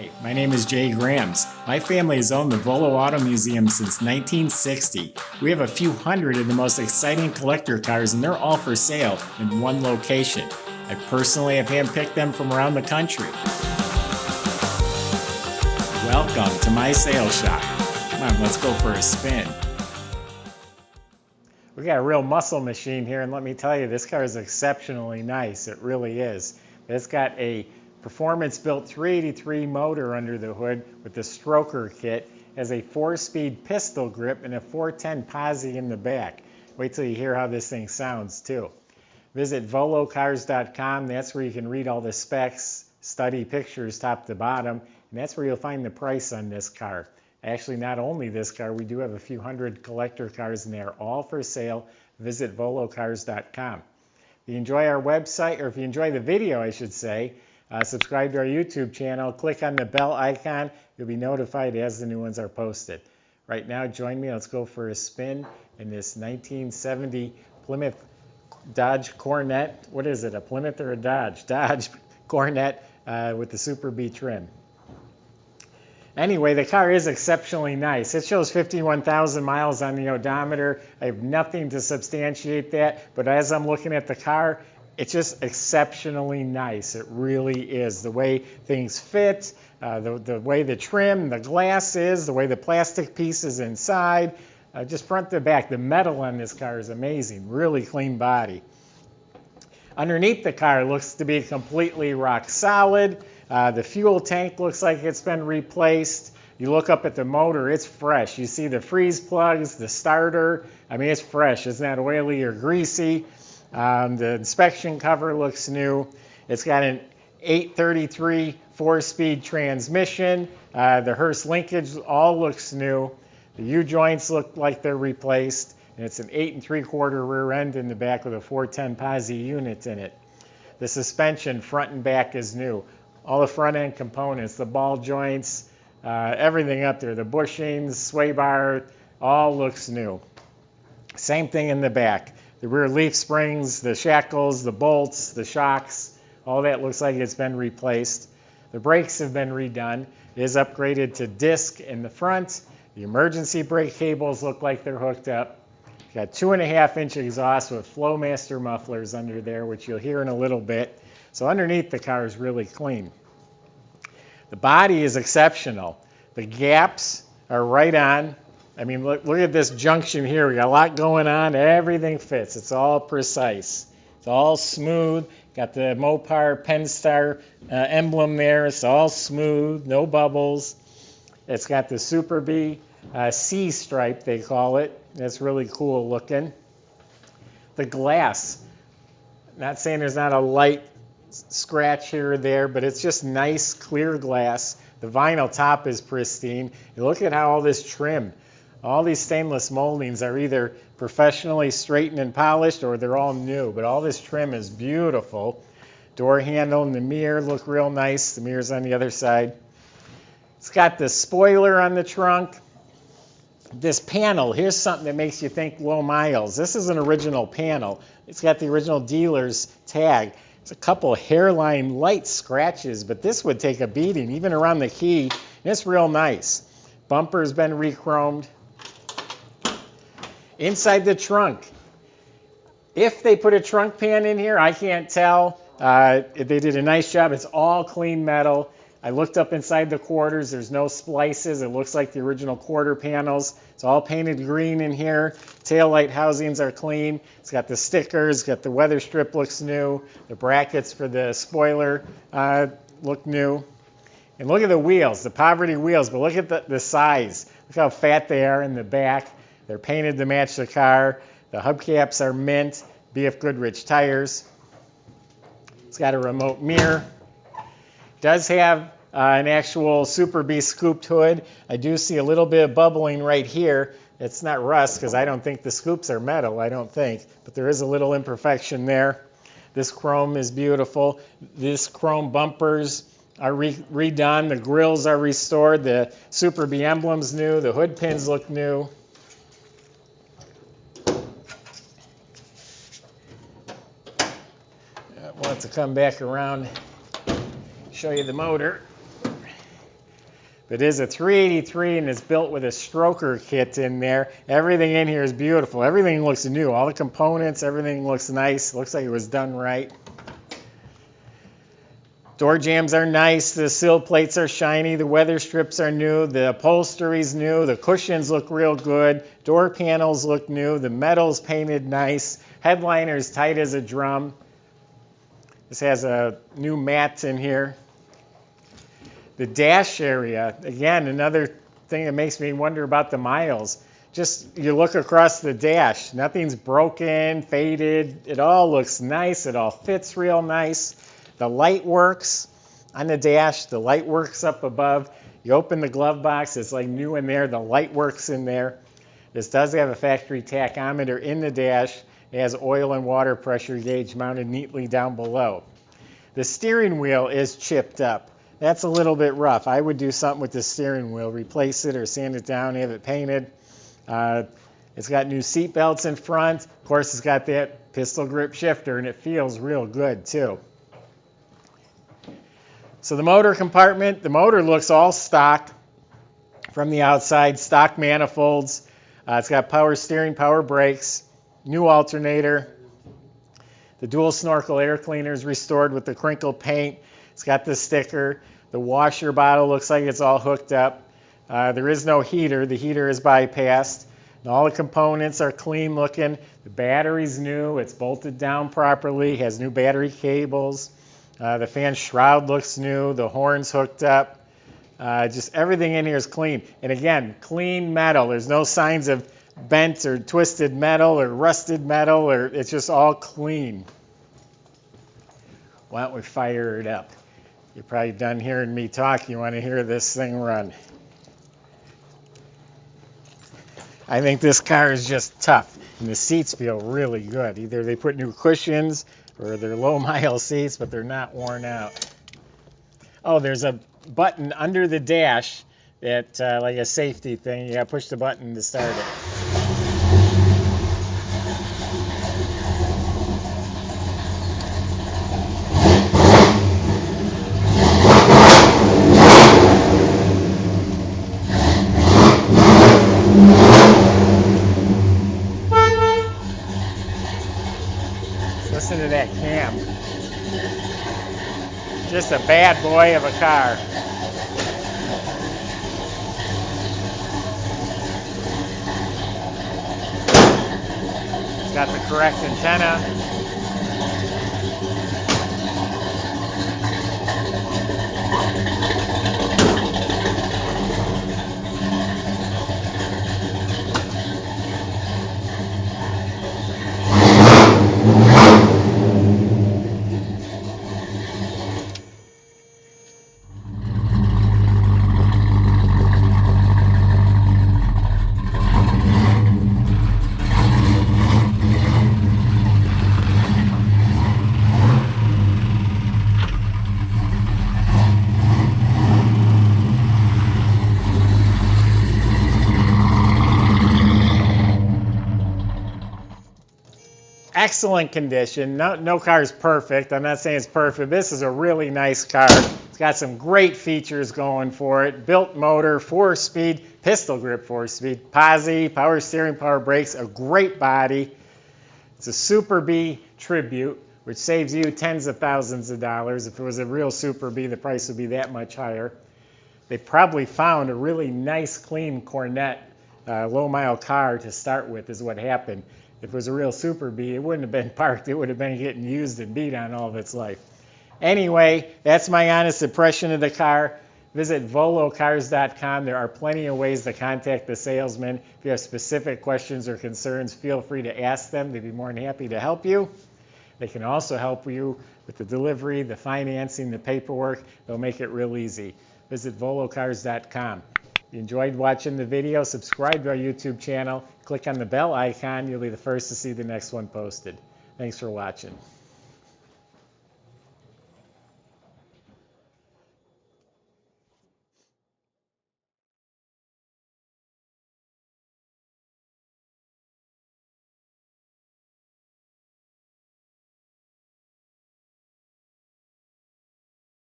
Hi, my name is Jay Grams. My family has owned the Volo Auto Museum since 1960. We have a few hundred of the most exciting collector cars, and they're all for sale in one location. I personally have handpicked them from around the country. Welcome to my sales shop. Come on, let's go for a spin. We got a real muscle machine here, and let me tell you, this car is exceptionally nice. It really is. It's got a performance-built 383 motor under the hood with the stroker kit. It has a 4-speed pistol grip and a 410 posi in the back. Wait till you hear how this thing sounds too. Visit volocars.com. That's where you can read all the specs, study pictures top to bottom, and that's where you'll find the price on this car. Actually, not only this car, we do have a few hundred collector cars and they're all for sale. Visit volocars.com. If you enjoy our website, or if you enjoy the video, I should say, subscribe to our YouTube channel, click on the bell icon, you'll be notified as the new ones are posted. Right now, join me, let's go for a spin in this 1970 Plymouth Dodge Coronet. What is it, a Plymouth or a Dodge? Dodge Coronet with the Super B trim. Anyway, the car is exceptionally nice. It shows 51,000 miles on the odometer. I have nothing to substantiate that, but as I'm looking at the car, it's just exceptionally nice. It really is. The way things fit, the way the trim, the glass is, the way the plastic piece is inside, just front to back. The metal on this car is amazing. Really clean body. Underneath the car looks to be completely rock solid. The fuel tank looks like it's been replaced. You look up at the motor, it's fresh. You see the freeze plugs, the starter. I mean, it's fresh. It's not oily or greasy. The inspection cover looks new. It's got an 833 4-speed transmission. The Hurst linkage all looks new. The U-joints look like they're replaced. And it's an 8 3/4 rear end in the back with a 410 posi unit in it. The suspension front and back is new. All the front end components, the ball joints, everything up there, the bushings, sway bar, all looks new. Same thing in the back. The rear leaf springs, the shackles, the bolts, the shocks, all that looks like it's been replaced. The brakes have been redone. It is upgraded to disc in the front. The emergency brake cables look like they're hooked up. Got 2.5-inch exhaust with Flowmaster mufflers under there, which you'll hear in a little bit. So underneath the car is really clean. The body is exceptional. The gaps are right on. I mean, look at this junction here. We got a lot going on. Everything fits. It's all precise. It's all smooth. Got the Mopar Pennstar emblem there. It's all smooth, no bubbles. It's got the Super B C stripe, they call it. That's really cool looking. The glass. Not saying there's not a light scratch here or there, but it's just nice, clear glass. The vinyl top is pristine. You look at how all this trim, all these stainless moldings are either professionally straightened and polished or they're all new, but all this trim is beautiful. Door handle and the mirror look real nice. The mirror's on the other side. It's got the spoiler on the trunk. This panel, here's something that makes you think low miles. This is an original panel. It's got the original dealer's tag. It's a couple hairline light scratches, but this would take a beating, even around the key. And it's real nice. Bumper's been rechromed. Inside the trunk, if they put a trunk pan in here, I can't tell. They did a nice job. It's all clean metal. I looked up inside the quarters. There's no splices. It looks like the original quarter panels. It's all painted green in here. Taillight housings are clean. It's got the stickers. Got the weather strip looks new. The brackets for the spoiler look new. And look at the wheels, the poverty wheels. But look at the size. Look how fat they are in the back. They're painted to match the car. The hubcaps are mint. BF Goodrich tires. It's got a remote mirror. Does have an actual Super B scooped hood. I do see a little bit of bubbling right here. It's not rust because I don't think the scoops are metal, I don't think. But there is a little imperfection there. This chrome is beautiful. This chrome bumpers are redone. The grills are restored. The Super B emblem's new. The hood pins look new. We'll have to come back around, show you the motor. It is a 383 and it's built with a stroker kit in there. Everything in here is beautiful. Everything looks new. All the components, everything looks nice. Looks like it was done right. Door jambs are nice. The sill plates are shiny. The weather strips are new. The upholstery's new. The cushions look real good. Door panels look new. The metal's painted nice. Headliner's tight as a drum. This has a new mat in here. The dash area, again, another thing that makes me wonder about the miles. Just, you look across the dash, nothing's broken, faded. It all looks nice. It all fits real nice. The light works on the dash. The light works up above. You open the glove box, it's like new in there. The light works in there. This does have a factory tachometer in the dash. It has oil and water pressure gauge mounted neatly down below. The steering wheel is chipped up. That's a little bit rough. I would do something with the steering wheel, replace it or sand it down, have it painted. It's got new seat belts in front. Of course, it's got that pistol grip shifter, and it feels real good too. So the motor compartment, the motor looks all stock from the outside, stock manifolds. It's got power steering, power brakes, new alternator. The dual snorkel air cleaner is restored with the crinkle paint. It's got the sticker. The washer bottle looks like it's all hooked up. There is no heater. The heater is bypassed. And all the components are clean looking. The battery's new. It's bolted down properly. Has new battery cables. The fan shroud looks new. The horn's hooked up. Just everything in here is clean. And again, clean metal. There's no signs of bent or twisted metal or rusted metal. It's just all clean. Why don't we fire it up? You're probably done hearing me talk. You want to hear this thing run. I think this car is just tough, and the seats feel really good. Either they put new cushions or they're low-mile seats, but they're not worn out. Oh, there's a button under the dash that, like a safety thing. You got to push the button to start it. Listen to that cam. Just a bad boy of a car. It's got the correct antenna. Excellent condition. No car is perfect. I'm not saying it's perfect. This is a really nice car. It's got some great features going for it. Built motor, 4-speed, pistol grip 4-speed, posi, power steering, power brakes, a great body. It's a Super B Tribute, which saves you tens of thousands of dollars. If it was a real Super B, the price would be that much higher. They probably found a really nice, clean Coronet low-mile car to start with is what happened. If it was a real Super B, it wouldn't have been parked. It would have been getting used and beat on all of its life. Anyway, that's my honest impression of the car. Visit volocars.com. There are plenty of ways to contact the salesman. If you have specific questions or concerns, feel free to ask them. They'd be more than happy to help you. They can also help you with the delivery, the financing, the paperwork. They'll make it real easy. Visit volocars.com. If you enjoyed watching the video, subscribe to our YouTube channel. Click on the bell icon. You'll be the first to see the next one posted. Thanks for watching.